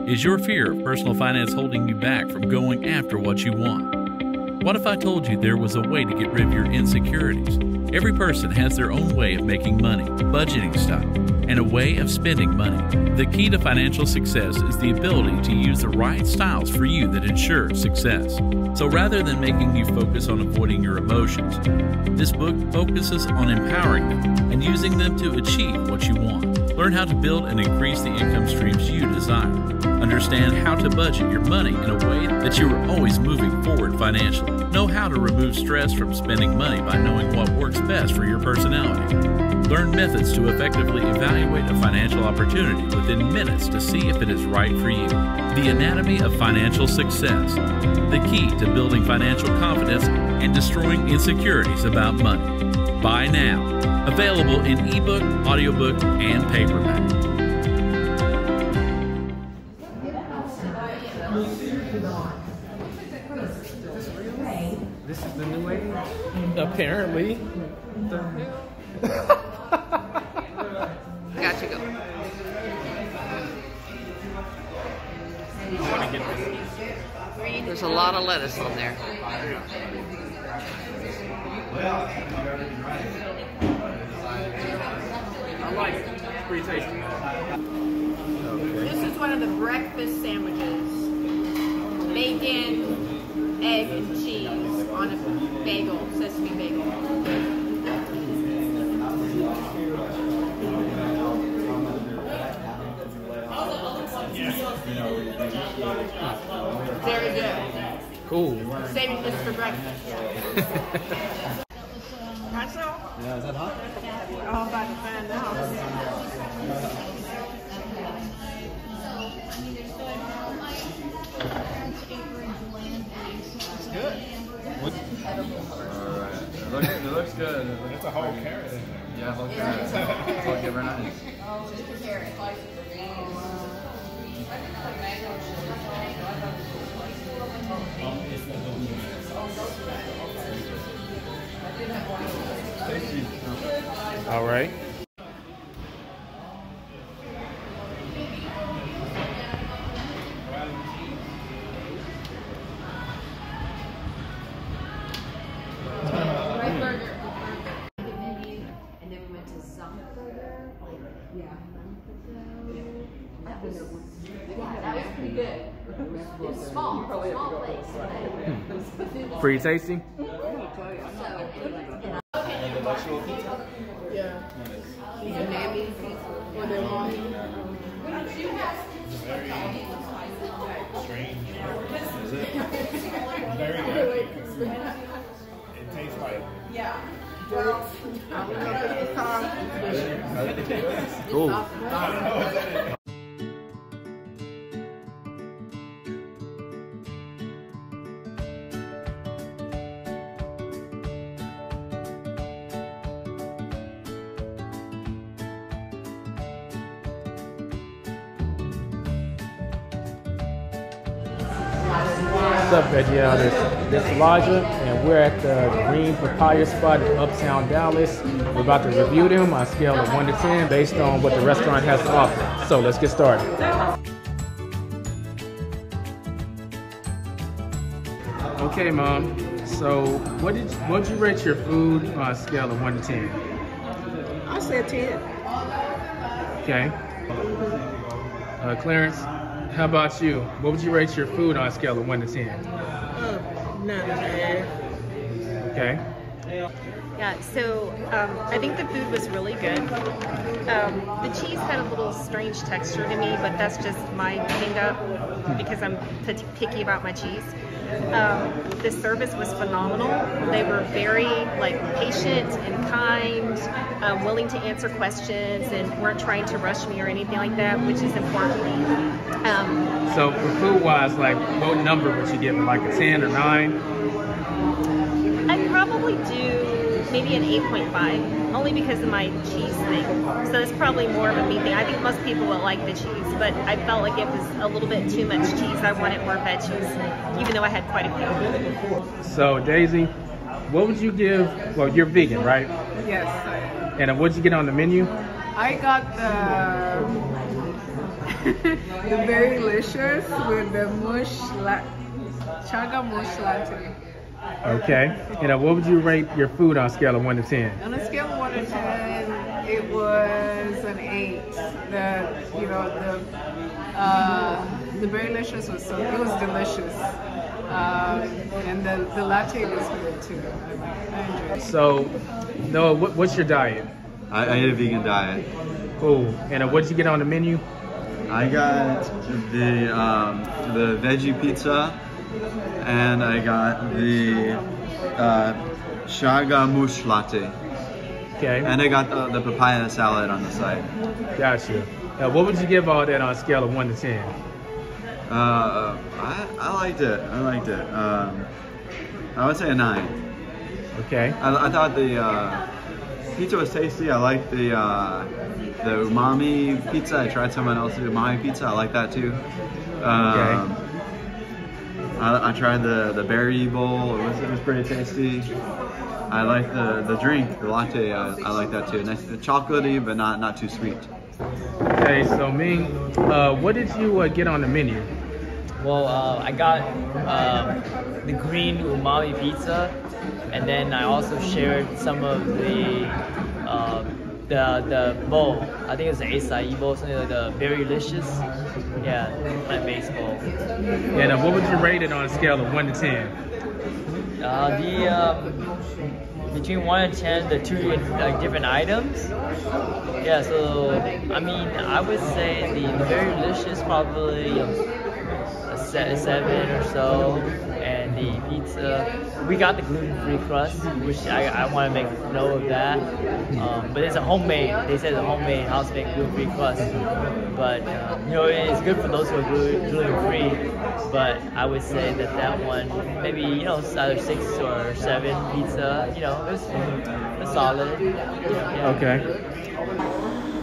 Is your fear of personal finance holding you back from going after what you want? What if I told you there was a way to get rid of your insecurities? Every person has their own way of making money, budgeting style, and a way of spending money. The key to financial success is the ability to use the right styles for you that ensure success. So rather than making you focus on avoiding your emotions, this book focuses on empowering them and using them to achieve what you want. Learn how to build and increase the income streams you desire. Understand how to budget your money in a way that you are always moving forward financially. Know how to remove stress from spending money by knowing what works best for your personality. Learn methods to effectively evaluate a financial opportunity within minutes to see if it is right for you. The anatomy of financial success. The key to building financial confidence and destroying insecurities about money. Buy now. Available in ebook, audiobook, and paperback. This is the new way? Apparently. Got to go. There's a lot of lettuce on there. I like it. It's pretty tasty. This is one of the breakfast sandwiches. Bacon, egg, and cheese on a bagel, sesame bagel. Very good. Cool. Saving this for breakfast. Right, so? Yeah, is that hot? Oh, about to find out. It's good. Alright. It looks good. It's a whole carrot in there. Yeah, whole carrot. It's all good, very nice. Just a carrot. All right. Pretty tasty. Yeah. These are mammies. What they want. Strange. Is it? Very good. It tastes like. Yeah. Well, Cool. What's up, Veggie? This is Elijah, and we're at the Green Papaya spot in Uptown Dallas. We're about to review them on a scale of 1 to 10 based on what the restaurant has to offer. So let's get started. Okay, Mom. So what did you rate your food on a scale of 1 to 10? I said 10. Okay. Clarence, how about you? What would you rate your food on a scale of 1 to 10? 9.5. Okay. Yeah, so I think the food was really good. The cheese had a little strange texture to me, but that's just my hang up because I'm picky about my cheese. The service was phenomenal. They were very patient and kind, willing to answer questions, and weren't trying to rush me or anything like that, which is important. So for food-wise, what number would you give it? Like a 10 or 9? I'd probably do maybe an 8.5, only because of my cheese thing. So it's probably more of a me thing. I think most people will like the cheese, but I felt like it was a little bit too much cheese. I wanted more veggies, even though I had quite a few. So Daisy, what would you give? Well, you're vegan, right? Yes. And what did you get on the menu? I got the the Berry Licious with the chaga mush latte. Okay. And what would you rate your food on a scale of 1 to 10? On a scale of 1 to 10, it was an 8. The Berry Licious was delicious. And the latte was good too. I enjoyed it. So, Noah, what's your diet? I ate a vegan diet. Cool. And what did you get on the menu? I got the veggie pizza, and I got the chaga mush latte. Okay. And I got the papaya salad on the side. Gotcha. What would you give all that on a scale of 1 to 10? I liked it. I would say a 9. Okay. I thought the pizza was tasty. I liked the umami pizza. I tried someone else's umami pizza. I like that too. Okay. I tried the berry bowl. It was pretty tasty. I like the drink, the latte. I like that too. Nice, chocolatey, but not too sweet. Okay, so Ming, what did you get on the menu? Well, I got the green umami pizza, and then I also shared some of the bowl. I think it's the acai bowl, something like the Berry Licious. Yeah, plant-based bowl. And what would you rate it on a scale of 1 to 10? Between 1 and 10, the two different items. Yeah, so I mean, I would say the Berry Licious probably a 7 or so, and the pizza, we got the gluten-free crust, which I want to make note of that. But it's a homemade. They said it's a homemade house-made gluten-free crust. But it's good for those who are gluten-free. But I would say that one, maybe it's either 6 or 7 pizza. It's solid. Yeah. Okay.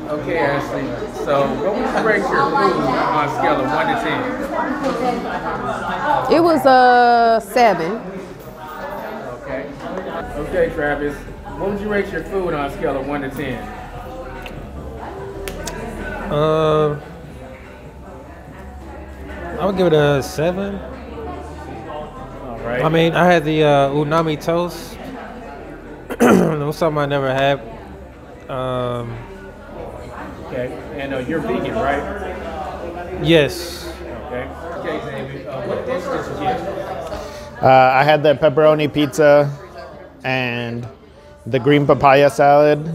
Okay, Ashley. So, what would you rate your food on a scale of 1 to 10? It was a 7. Okay. Okay, Travis. What would you rate your food on a scale of 1 to 10? I would give it a 7. All right. I mean, I had the unami toast. It was something I never had. Okay, and you're vegan, right? Yes. Okay. Okay, David, what dish did you get? I had the pepperoni pizza and the green papaya salad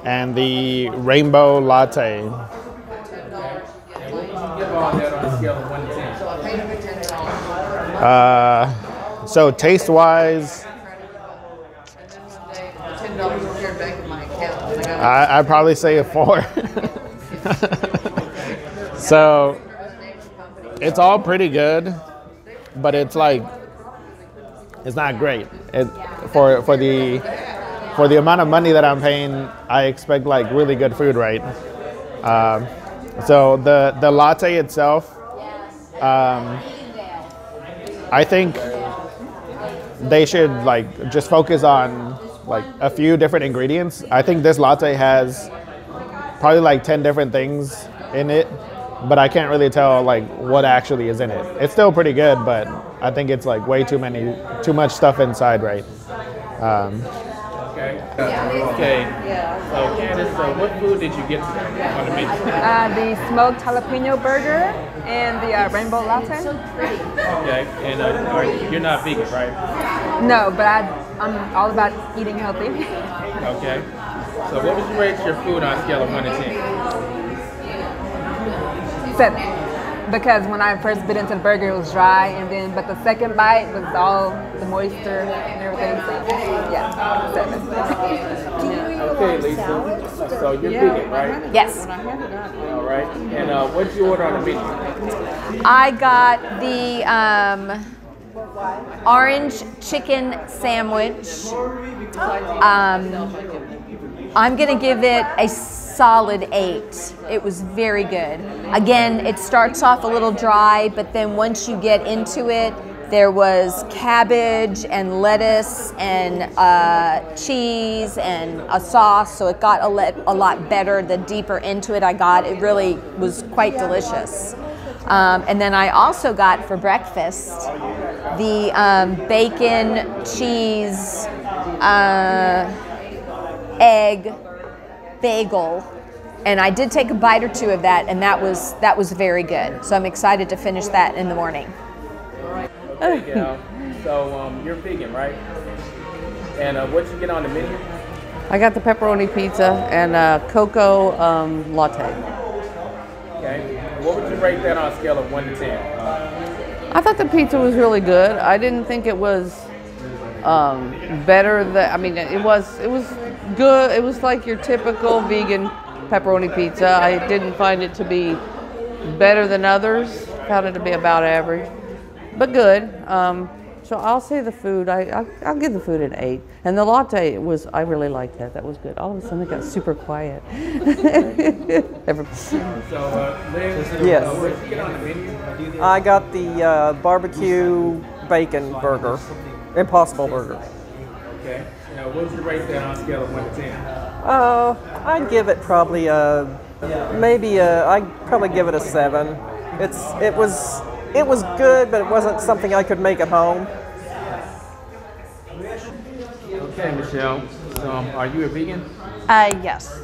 and the rainbow latte. Okay. And what would you give all that on a scale of 1 to 10? So taste-wise, I'd probably say a 4. So it's all pretty good, but it's not great. For the amount of money that I'm paying, I expect really good food, right? So the latte itself, I think they should just focus on a few different ingredients. I think this latte has probably 10 different things in it, but I can't really tell what actually is in it. It's still pretty good, but I think it's way too much stuff inside, right? Okay. Okay. So Candace, what food did you get today on the menu? The smoked jalapeno burger and the rainbow latte. Okay. And you're not vegan, right? No, but I'm all about eating healthy. Okay. So what would you rate your food on a scale of 1 to 10? 7. Because when I first bit into the burger, it was dry, but the second bite was all the moisture and everything. So yeah, 7. Okay, Lisa. So you're vegan, right? Yes. All right. And what did you order on the menu? I got the orange chicken sandwich. I'm gonna give it a solid 8. It was very good. Again, it starts off a little dry, but then once you get into it, There was cabbage and lettuce and cheese and a sauce, so it got a lot better. The deeper into it I got, it really was quite delicious. And then I also got for breakfast the bacon, cheese, egg bagel. And I did take a bite or two of that, and that was very good. So I'm excited to finish that in the morning. Okay, Gal. So you're vegan, right? And what'd you get on the menu? I got the pepperoni pizza and a cocoa latte. Okay. What would you rate that on a scale of 1 to 10? I thought the pizza was really good. I didn't think it was better than, I mean, it was good. It was like your typical vegan pepperoni pizza. I didn't find it to be better than others. Found it to be about average, but good. So I'll say the food, I'll give the food an 8. And the latte I really liked that. That was good. All of a sudden it got super quiet. Yes. I got the barbecue bacon burger, Impossible Burger. Okay. Now, what would you rate that on a scale of 1 to 10? I'd give it probably I'd probably give it a 7. It was good, but it wasn't something I could make at home. Okay, Michelle. So, are you a vegan? Yes.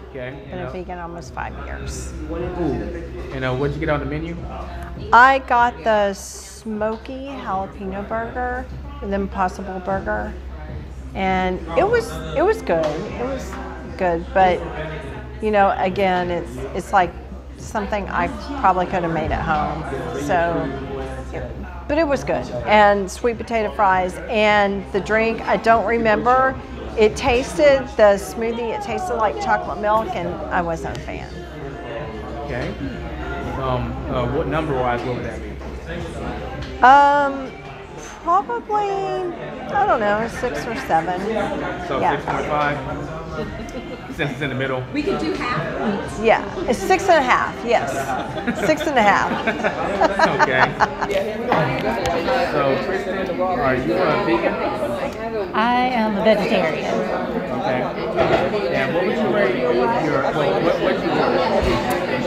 Okay. Been a vegan almost 5 years. Ooh. And what'd you get on the menu? I got the smoky jalapeno burger, the Impossible Burger, and it was good. It was good, but you know, again, it's like something I probably could have made at home. But it was good. And sweet potato fries and the drink, I don't remember. The smoothie, it tasted like chocolate milk, and I wasn't a fan. Okay. What number-wise, what would that be? Probably, I don't know, 6 or 7. So yeah. 6.5? Since it's in the middle? We could do half. Yeah, it's 6.5, yes. 6.5. Okay. So, Kristen, are you a vegan? I am a vegetarian. Okay. And what would you rate what you order?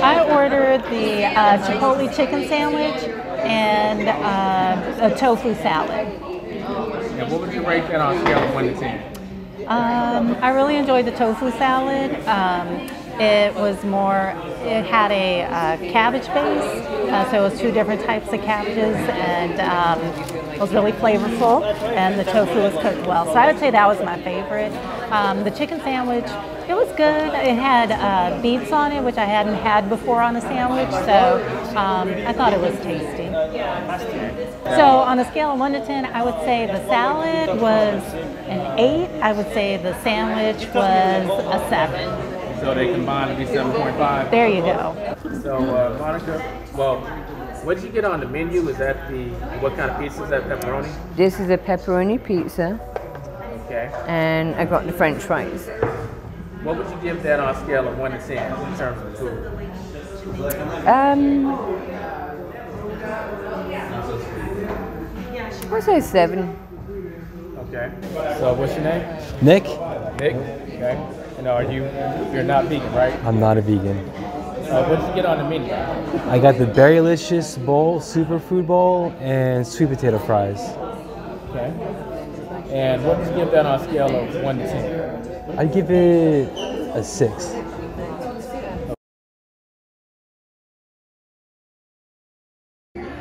I ordered the Chipotle chicken sandwich and a tofu salad. And what would you rate that on a scale of 1 to 10? I really enjoyed the tofu salad. It had a cabbage base, so it was 2 different types of cabbages, and it was really flavorful, and the tofu was cooked well. So I would say that was my favorite. The chicken sandwich, it was good. It had beets on it, which I hadn't had before on a sandwich, so I thought it was tasty. So on a scale of 1 to 10, I would say the salad was an 8. I would say the sandwich was a 7. So they combined to be 7.5? There you go. So Monica, well, what did you get on the menu? Is that what kind of pizza is that, pepperoni? This is a pepperoni pizza. Okay. And I got the French fries. What would you give that on a scale of 1 to 10 in terms of the food? I'd say 7. Okay. So what's your name? Nick. Nick. Okay. And you're not vegan, right? I'm not a vegan. What did you get on the menu? I got the Berrylicious Bowl, Superfood Bowl, and sweet potato fries. Okay. And what did you give that on a scale of 1 to 10? I'd give it a 6.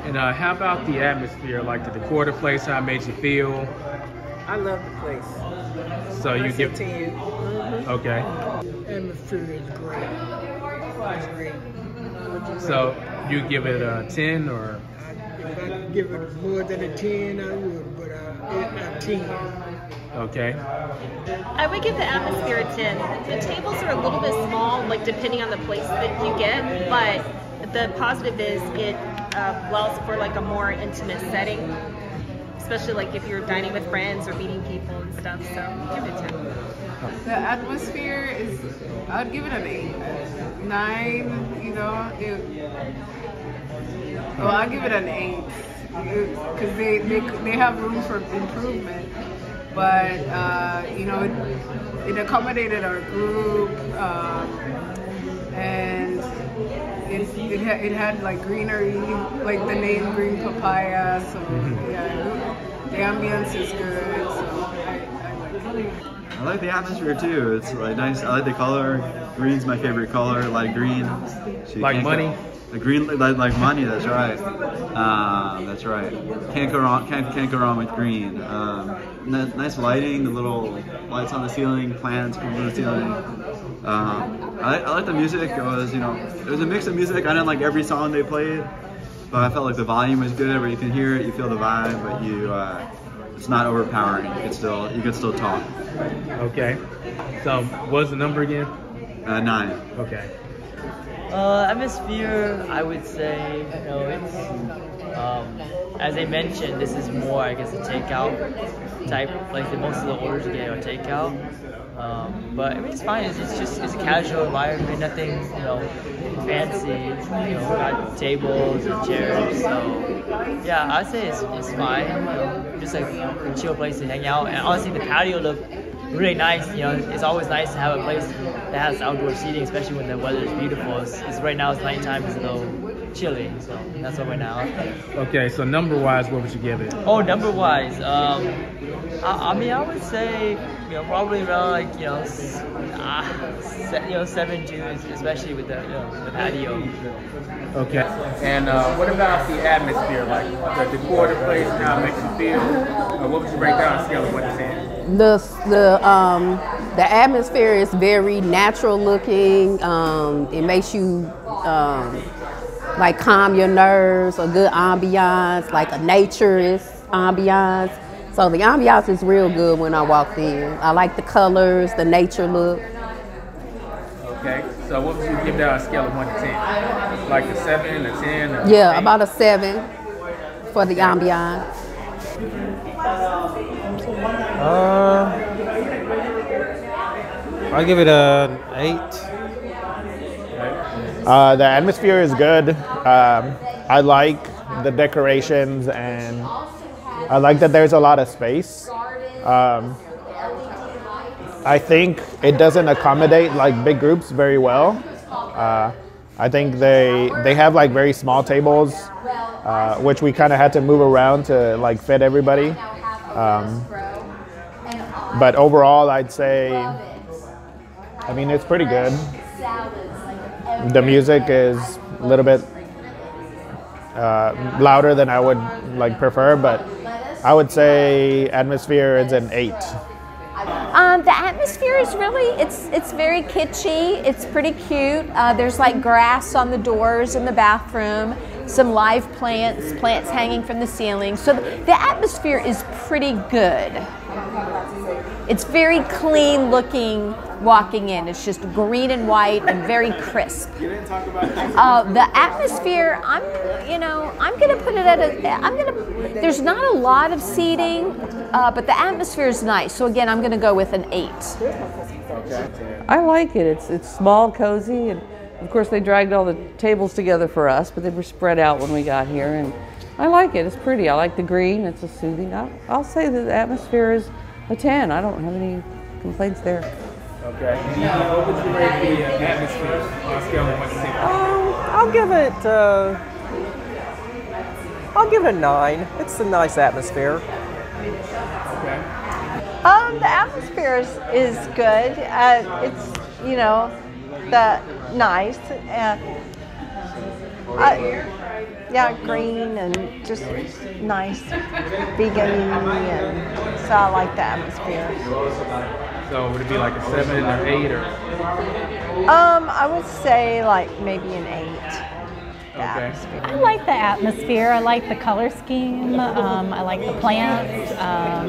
And how about the atmosphere, like the decor of the place, how it made you feel? I love the place. So you give 10. Okay. And the food is great. It's great. So you give it a 10 or? If I could give it more than a 10, I would, but a 10. Okay. I would give the atmosphere a 10. The tables are a little bit small, like depending on the place that you get, but the positive is it allows for like a more intimate setting, especially like if you're dining with friends or meeting people and stuff. So give it a 10. The atmosphere is, I'd give it an 8. 9, you know, I'll give it an 8. because they have room for improvement. But you know, it accommodated our group, and it had like greenery, like the name Green Papaya. So yeah, the ambience is good. So I like it. I like the atmosphere too. It's like nice. I like the color. Green's my favorite color. Light green. So like money. The green, like money. That's right. That's right. Can't go wrong. Can't go wrong with green. Nice lighting. The little lights on the ceiling. Plants coming from the ceiling. I like the music. It was it was a mix of music. I didn't like every song they played, but I felt like the volume was good. Where you can hear it, you feel the vibe, but it's not overpowering. You could still talk. Okay. So what's the number again? 9. Okay. Atmosphere, I would say, it's, as I mentioned, this is more, I guess, a takeout type, like most of the orders you get are takeout. But I mean, it's fine. It's a casual environment, nothing, fancy. Got tables and chairs. So yeah, I'd say it's fine. Just like a chill place to hang out. And honestly, the patio looked really nice. It's always nice to have a place that has outdoor seating, especially when the weather is beautiful. It's right now it's nighttime, it's a little chilly, so that's what right now. Okay, so number-wise, what would you give it? Oh, number-wise, I mean, I would say, probably around like 7 too, especially with the patio. Okay. And what about the atmosphere, like the decor of the place, how it makes you feel? What would you break down on a scale of 1 to 10? The atmosphere is very natural looking. It makes you like calm your nerves, a good ambiance, like a naturist ambiance. So the ambiance is real good when I walked in. I like the colors, the nature look. Okay, so what would you give that on a scale of 1 to 10? Like a 7, a 10? Or yeah, 8? about a 7 for the ambiance. I'll give it an 8. The atmosphere is good. I like the decorations and I like that there's a lot of space. I think it doesn't accommodate like big groups very well. I think they have like very small tables, which we kind of had to move around to like fit everybody. But overall, I'd say, I mean, it's pretty good. The music is a little bit louder than I would like prefer, but I would say atmosphere is an 8. The atmosphere is really, it's very kitschy. It's pretty cute. There's like grass on the doors in the bathroom, some live plants hanging from the ceiling. So the atmosphere is pretty good. It's very clean looking walking in. It's just green and white and very crisp. You didn't talk about the atmosphere, I'm gonna put it at there's not a lot of seating, but the atmosphere is nice. So again, I'm gonna go with an 8. I like it. It's small, cozy, and of course they dragged all the tables together for us, but they were spread out when we got here, and I like it. It's pretty. I like the green. It's a soothing. I'll say that the atmosphere is a 10. I don't have any complaints there. Okay. What would you rate the atmosphere on a scale of 1 to 10? I'll give it a 9. It's a nice atmosphere. Okay. The atmosphere is good. It's nice. Yeah, green and just nice, vegan, and so I like the atmosphere. So would it be like a 7 or 8 or? I would say like maybe an 8. Okay. I like the atmosphere. I like the color scheme. I like the plants. I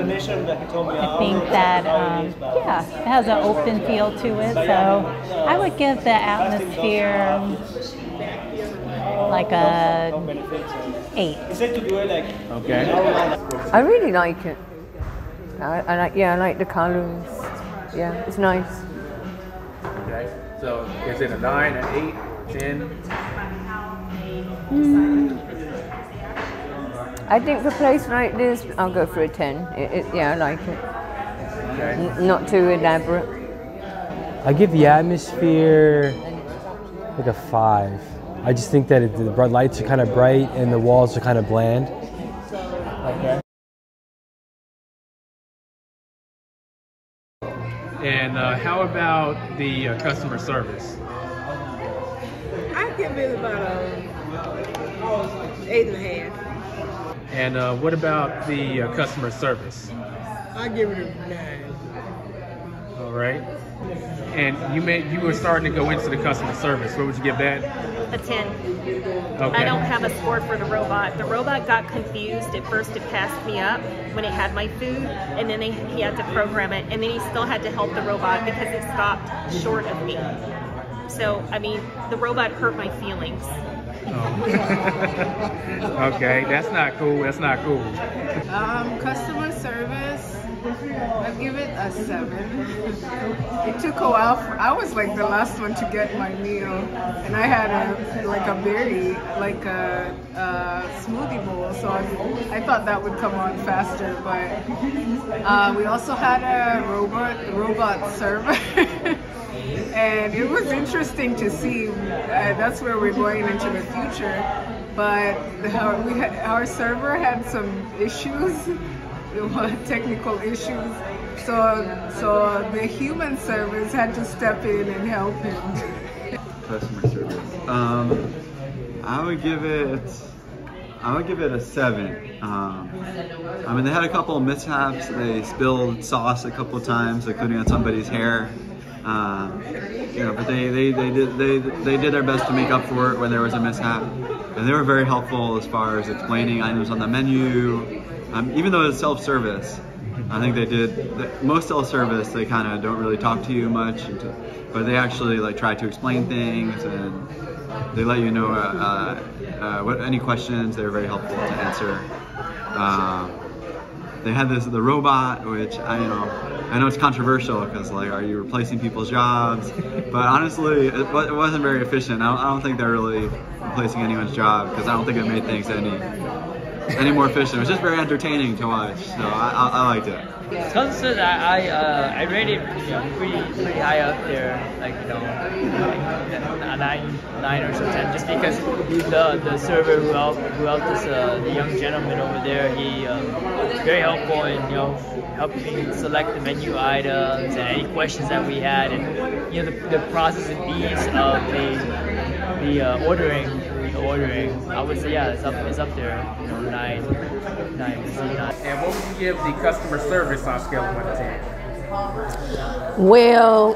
think that it has an open feel to it. So I would give the atmosphere like a 8. Okay. I really like it. I like the colors. Yeah, it's nice. Okay. So is it a 9, an 8, 10? I think for a place like this, I'll go for a 10. Yeah, I like it. Not too elaborate. I give the atmosphere like a 5. I just think that the lights are kind of bright and the walls are kind of bland. Okay. And how about the customer service? I give it about a 8.5. And what about the customer service? I give it a 9. All right. And you were starting to go into the customer service. What would you give that? A 10. Okay. I don't have a score for the robot. The robot got confused. At first it passed me up when it had my food, and then he had to program it, and then he still had to help the robot because it stopped short of me. So, I mean, the robot hurt my feelings. Oh. Okay, that's not cool. That's not cool. Customer service, I give it a 7. It took a while. I was like the last one to get my meal, and I had a smoothie bowl, so I thought that would come on faster. But we also had a robot server. And it was interesting to see. That's where we're going into the future. But our server had some issues, technical issues. So the human service had to step in and help him. Customer service. I would give it a 7. I mean, they had a couple of mishaps. They spilled sauce a couple of times, including on somebody's hair. But they did their best to make up for it when there was a mishap, and they were very helpful as far as explaining items on the menu. Even though it's self-service, I think they did most self-service. They kind of don't really talk to you much, but they actually like try to explain things, and they let you know what any questions. They were very helpful to answer. They had the robot, which I know it's controversial because like, are you replacing people's jobs? But honestly, it wasn't very efficient. I don't think they're really replacing anyone's job because I don't think it made things any more efficient. It was just very entertaining to watch, so I liked it. Concert, I rated it pretty high up there, like a 9 or so 10, just because the server who helped us, the young gentleman over there, he was very helpful in helping select the menu items and any questions that we had, and the process and ease of the ordering. I would say it's up there, 9. And what would you give the customer service on a scale of 1 to 10? Well,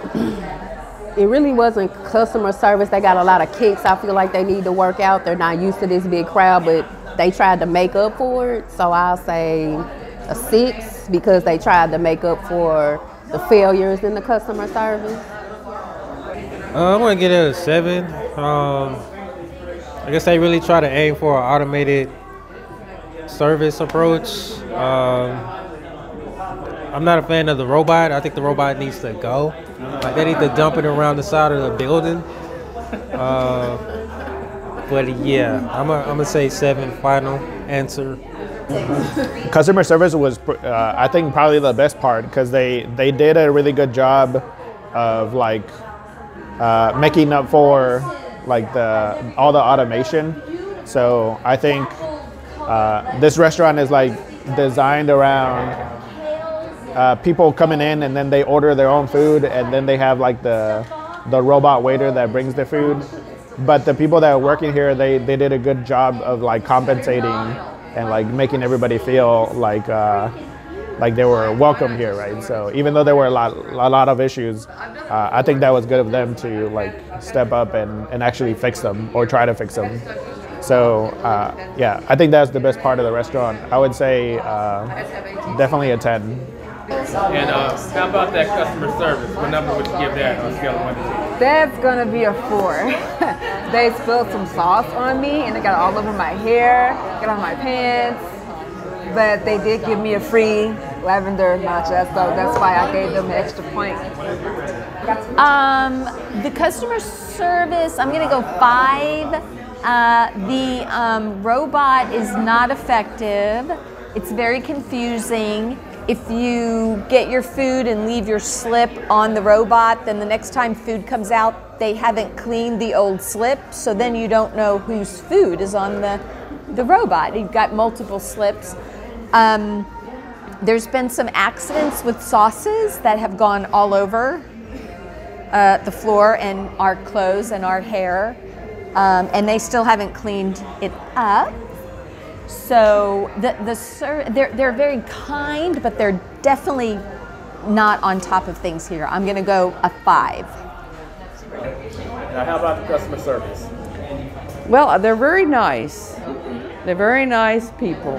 it really wasn't customer service. They got a lot of kinks I feel like they need to work out. They're not used to this big crowd, but they tried to make up for it. So I'll say a 6 because they tried to make up for the failures in the customer service. I'm gonna get it a 7. I guess they really try to aim for an automated service approach. I'm not a fan of the robot. I think the robot needs to go. Like they need to dump it around the side of the building. But yeah, I'm gonna say 7 final answer. Customer service was, I think, probably the best part because they did a really good job of like making up for like all the automation. So I think this restaurant is like designed around people coming in and then they order their own food and then they have like the robot waiter that brings the food. But the people that are working here, they did a good job of like compensating and like making everybody feel like they were welcome here, right? So even though there were a lot of issues, I think that was good of them to like step up and actually fix them or try to fix them. So yeah, I think that's the best part of the restaurant. I would say definitely a 10. And how about that customer service? What number would you give that on a scale of 1 to 10? That's gonna be a 4. They spilled some sauce on me and it got all over my hair, got on my pants. But they did give me a free lavender matcha, so that's why I gave them an extra point. The customer service, I'm gonna go 5. The robot is not effective. It's very confusing. If you get your food and leave your slip on the robot, then the next time food comes out, they haven't cleaned the old slip, so then you don't know whose food is on the robot. You've got multiple slips. There's been some accidents with sauces that have gone all over the floor and our clothes and our hair, and they still haven't cleaned it up. So they're very kind, but they're definitely not on top of things here. I'm going to go a 5. Now, how about the customer service? Well, they're very nice. They're very nice people.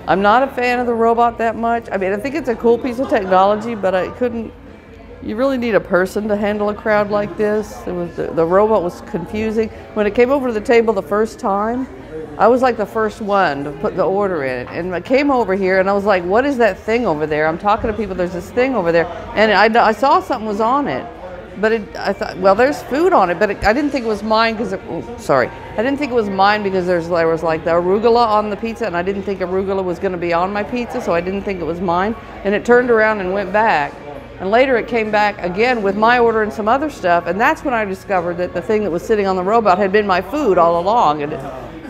I'm not a fan of the robot that much. I mean, I think it's a cool piece of technology, but you really need a person to handle a crowd like this. The robot was confusing. When it came over to the table the first time, I was like the first one to put the order in. And I came over here and I was like, what is that thing over there? I'm talking to people, there's this thing over there. And I saw something was on it. But I thought, well, there's food on it, but I didn't think it was mine because, I didn't think it was mine because there was like the arugula on the pizza, and I didn't think arugula was going to be on my pizza, so I didn't think it was mine. And it turned around and went back. And later it came back again with my order and some other stuff, and that's when I discovered that the thing that was sitting on the robot had been my food all along. And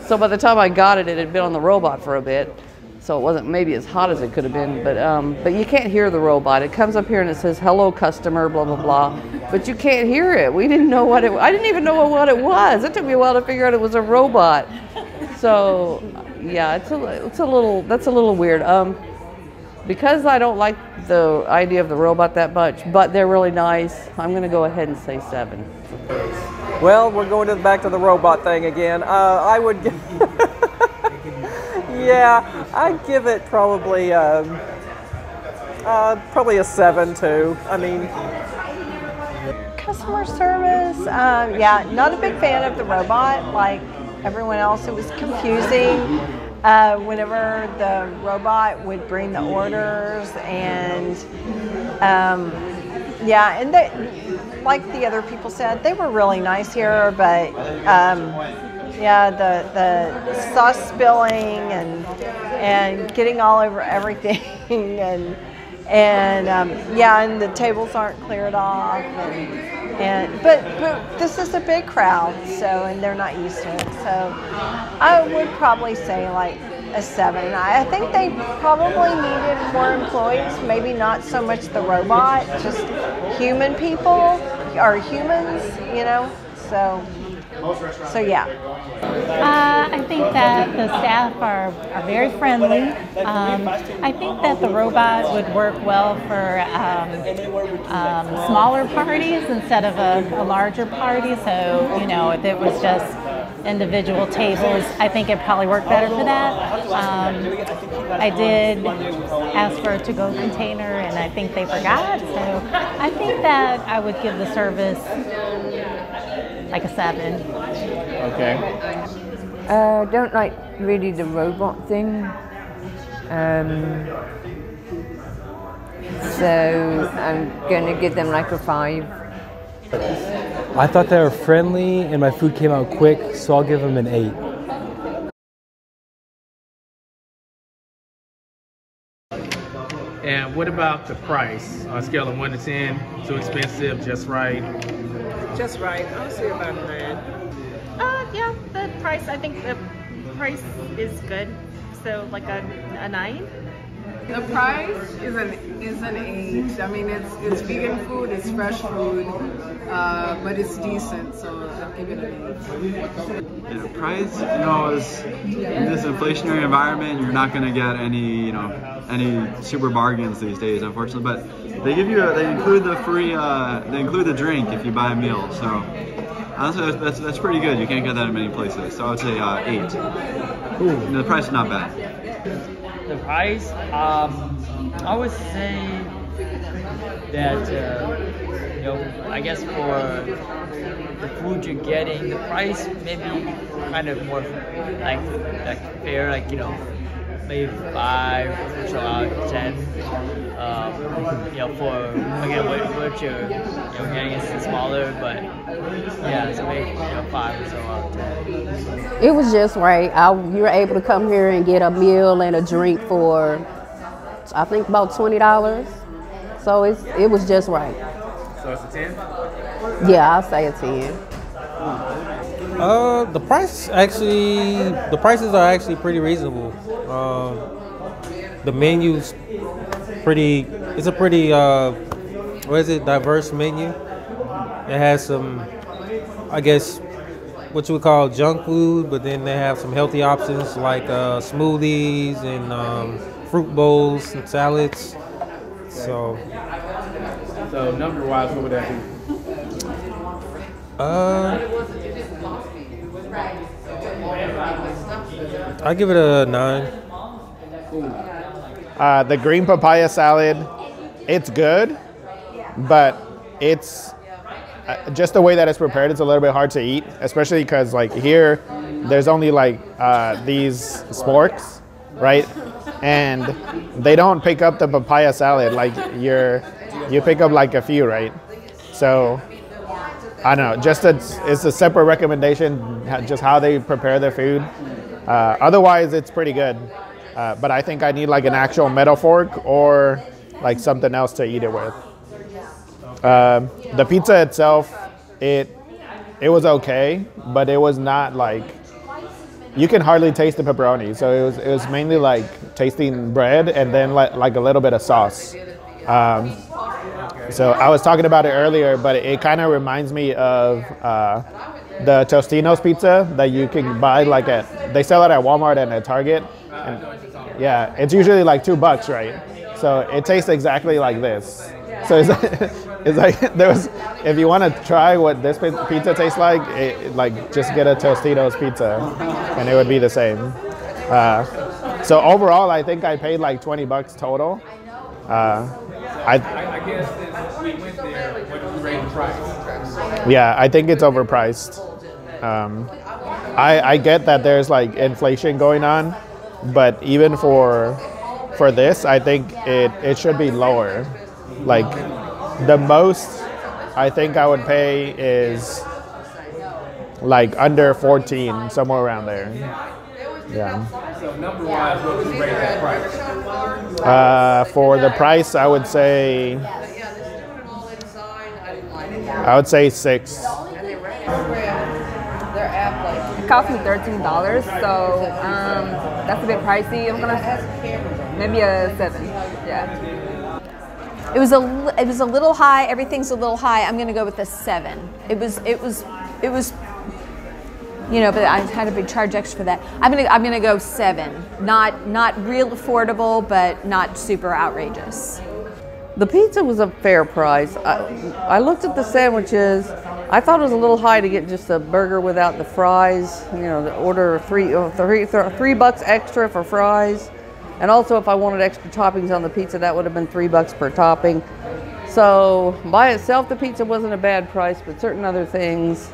so by the time I got it, it had been on the robot for a bit. So it wasn't maybe as hot as it could have been, but you can't hear the robot. It comes up here and it says, hello customer, blah, blah, blah. But you can't hear it. We didn't know what I didn't even know what it was. It took me a while to figure out it was a robot. So yeah, that's a little weird. Because I don't like the idea of the robot that much, but they're really nice, I'm going to go ahead and say 7. Well, we're going back to the robot thing again. I would give, yeah, I'd give it probably a 7 too. I mean, customer service, yeah, not a big fan of the robot like everyone else. It was confusing. Whenever the robot would bring the orders, and yeah, and like the other people said, they were really nice here, but yeah, the sauce spilling and getting all over everything, and yeah, and the tables aren't cleared off, but this is a big crowd, so, and they're not used to it, so I would probably say like a 7. I think they probably needed more employees, maybe not so much the robot, just human people or humans, you know, so yeah. I think that the staff are very friendly. I think that the robot would work well for smaller parties instead of a larger party. So, you know, if it was just individual tables, I think it probably worked better for that. I did ask for a to-go container, and I think they forgot. So I think that I would give the service like a 7. Okay. Don't like really the robot thing. So I'm going to give them like a 5. I thought they were friendly and my food came out quick, so I'll give them an 8. And what about the price? On a scale of 1 to 10, too expensive, just right? Just right. I'll say about 9. Yeah, the price, I think the price is good. So like a 9. The price is an 8. I mean, it's vegan food, it's fresh food, but it's decent, so I'll give it an 8. Yeah, price, you know, is in this inflationary environment, you're not going to get any, you know, any super bargains these days, unfortunately. But they give you, they include the free, they include the drink if you buy a meal. So honestly, that's pretty good. You can't get that in many places. So I would say 8. Ooh, and the price is not bad. The price, I would say that, you know, I guess for the food you're getting, the price maybe kind of more like fair, like, you know, maybe 5 or so out of 10. For again, what you're getting is smaller, but yeah, so maybe 5 or so out of 10. It was just right. You were able to come here and get a meal and a drink for, I think, about $20. So it was just right. So it's a 10? Yeah, I'll say a 10. The prices are actually pretty reasonable. The menu's it's a pretty diverse menu. It has some, I guess, what you would call junk food, but then they have some healthy options like smoothies and fruit bowls and salads. So number-wise, what would that be? I give it a 9. The green papaya salad, it's good, but it's just the way that it's prepared, it's a little bit hard to eat, especially because like here, there's only like these sporks, right? And they don't pick up the papaya salad like you pick up like a few, right? So I don't know, it's a separate recommendation, just how they prepare their food. Otherwise, it's pretty good. But I think I need like an actual metal fork or like something else to eat it with. The pizza itself, it was okay, but it was not like, you can hardly taste the pepperoni. So it was mainly like tasting bread and then like a little bit of sauce. So I was talking about it earlier, but it kind of reminds me of the Tostino's pizza that you can buy they sell it at Walmart and at Target. And yeah, it's usually like $2, right? So it tastes exactly like this. So it's like if you want to try what this pizza tastes like, just get a Tostino's pizza, and it would be the same. So overall, I think I paid like $20 total. I guess since we went there, what did you rate the price? Yeah, I think it's overpriced. I get that there's like inflation going on, but even for this, I think it should be lower. Like the most I think I would pay is like under 14, somewhere around there. Yeah. So number-wise, what would you rate that price? For the price, I would say 6. It cost me $13, so that's a bit pricey. I'm gonna maybe a 7. Yeah. It was a little high. Everything's a little high. I'm gonna go with a 7. It was. But I had to be charged extra for that. I'm gonna go 7. Not real affordable, but not super outrageous. The pizza was a fair price. I looked at the sandwiches. I thought it was a little high to get just a burger without the fries. To order $3 extra for fries, and also if I wanted extra toppings on the pizza, that would have been $3 per topping. So by itself, the pizza wasn't a bad price, but certain other things,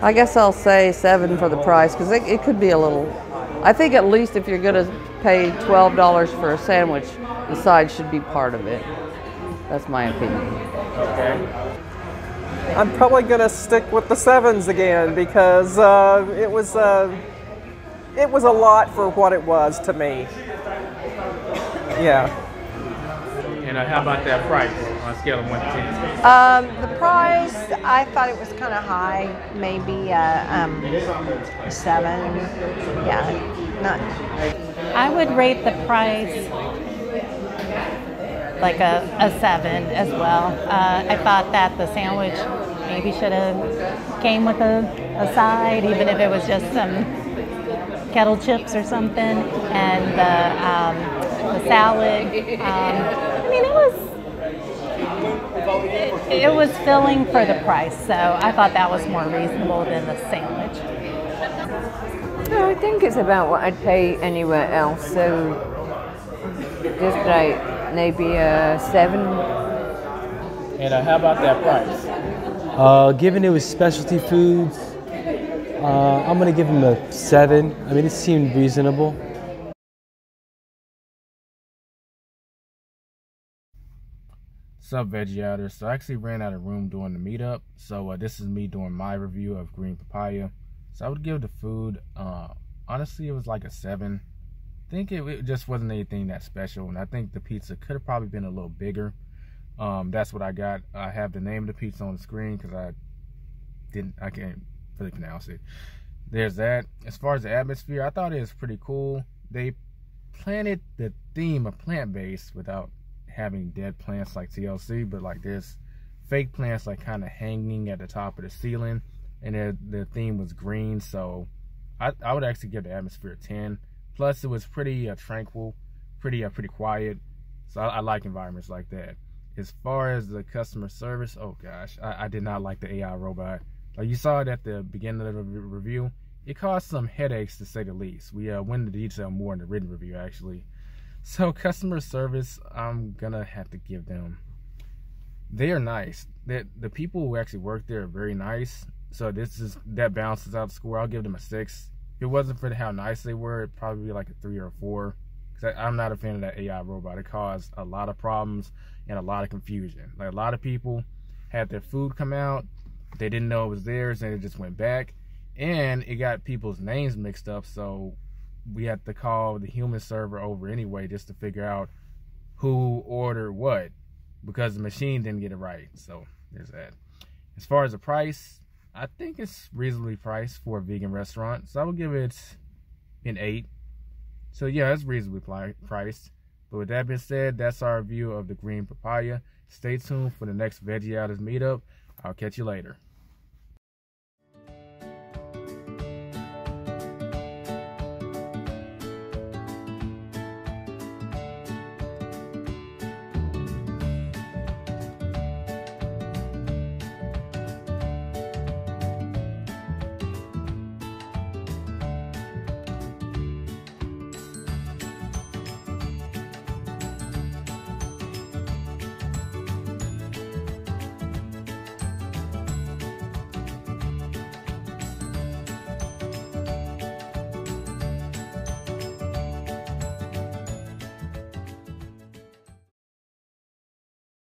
I guess I'll say 7 for the price, because it could be a little. I think at least if you're going to pay $12 for a sandwich, the side should be part of it. That's my opinion. Okay. I'm probably gonna stick with the 7s again because it was a lot for what it was to me. Yeah. And how about that price on a scale of 1 to 10? The price, I thought it was kind of high, maybe 7. Yeah, not. I would rate the price like a 7 as well. I thought that the sandwich maybe should have came with a side, even if it was just some kettle chips or something, and the salad. It was filling for the price, so I thought that was more reasonable than the sandwich. No, I think it's about what I'd pay anywhere else, so just like maybe a 7. And how about that price? Given it was specialty foods, I'm gonna give them a 7. I mean, it seemed reasonable. Sub Veggie Outers. So I actually ran out of room during the meetup. So this is me doing my review of green papaya. So I would give the food, honestly, it was like a 7. I think it just wasn't anything that special. And I think the pizza could have probably been a little bigger. That's what I got. I have the name of the pizza on the screen because I can't really pronounce it. There's that. As far as the atmosphere, I thought it was pretty cool. They planted the theme of plant-based without having dead plants like TLC, but like this fake plants like kind of hanging at the top of the ceiling, and the theme was green. So I would actually give the atmosphere a 10. Plus it was pretty tranquil, pretty quiet. So I like environments like that. As far as the customer service, oh gosh, I did not like the AI robot. Like you saw it at the beginning of the review, it caused some headaches to say the least. We went into detail more in the written review actually. So customer service, I'm gonna have to give them, they are nice. The people who actually work there are very nice. So that balances out the score. I'll give them a 6. If it wasn't for how nice they were, it'd probably be like a 3 or a 4. Because I'm not a fan of that AI robot. It caused a lot of problems and a lot of confusion. Like a lot of people had their food come out, they didn't know it was theirs, and it just went back. And it got people's names mixed up, so we had to call the human server over anyway just to figure out who ordered what, because the machine didn't get it right. So there's that. As far as the price, I think it's reasonably priced for a vegan restaurant, so I would give it an 8. So yeah, it's reasonably priced. But with that being said, that's our review of the green papaya. Stay tuned for the next Veggie Outers meetup. I'll catch you later.